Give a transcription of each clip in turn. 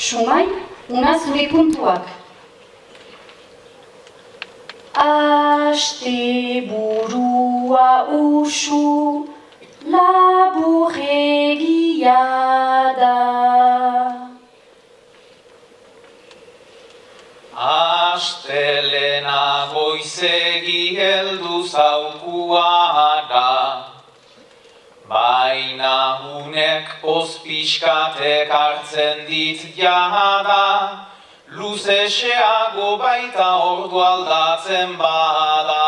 Sumai, una zure puntuak. Aste burua usu, laburregia da. Astelena goizegi heldu zaukua da, baina hunek ospixkatek hartzen dit jada, luzeseago baita ordu aldatzen bada.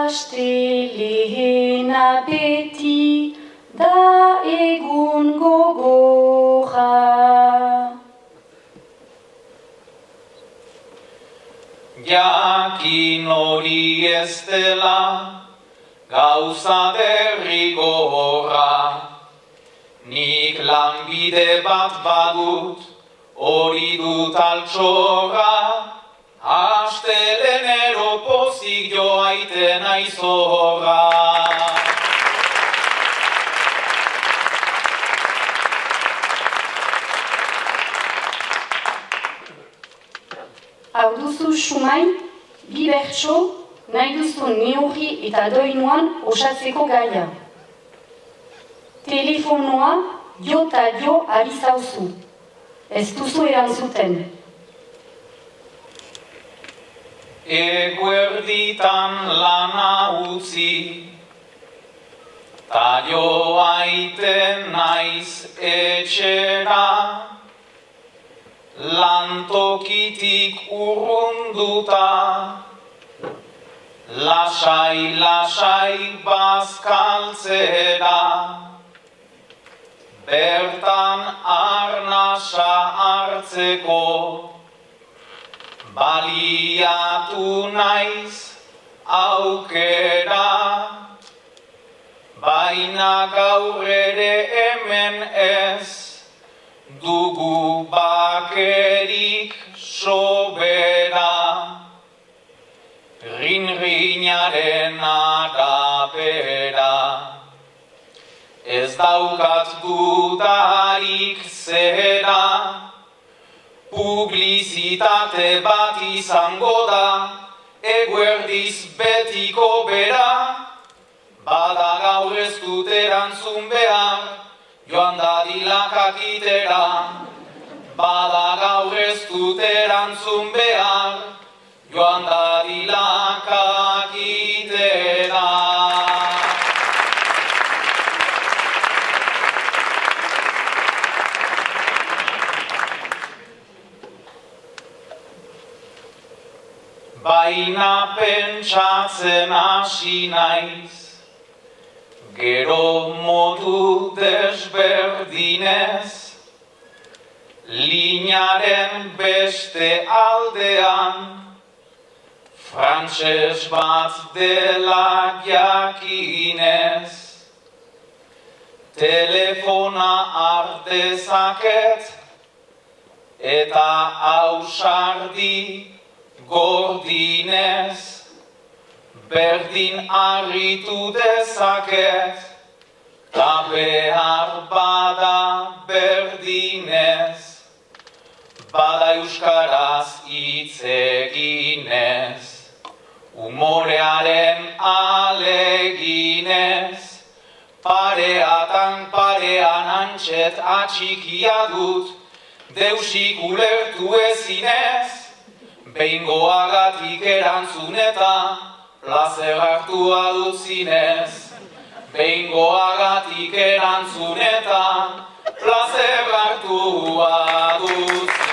Astelehena beti da egun gogorra. Jakin hori ez dela gauza derrigorra, nik lanbide bat badut, hori dut altxorra, astelenero pozik joaiten aizorra. Hau duzu Sumai, bi bertso, nahi duzu neurri eta doinuan osatzeko gaia. Telefonoa jo eta jo ari zauzu. Ez duzu erantzuten. Eguerditan lana utzi, ta joaiten naiz etxera, lantokitik urrunduta, lasai bazkaltzera, bertan arnasa hartzeko, baliatu naiz aukera, baina gaur ere hemen ez, dugu bakerik sobera, rin-rinaren arabera. Ez daukat dudarik zera, publizitate bat izango da, eguerdiz betiko bera, bada gaur ez dut erantzun behar, joan dadila kakitera. Bada gaur ez dut erantzun behar, joan dadila kakitera. Baina pentsatzen hasi naiz, gero modu desberdinez, linaren beste aldean, frantses bat dela jakinez, telefona hartezaket eta ausardi gordinez, berdin harritu dezaket, ta behar bada berdinez, bada euskaraz hitz eginez, umorearen aleginez, pareatan parean antxet atxikia dut, deusik ulertu ezinez, behingoagatik erantzun eta plazer hartua dut zinez. Behingoagatik erantzun eta plazer hartua dut.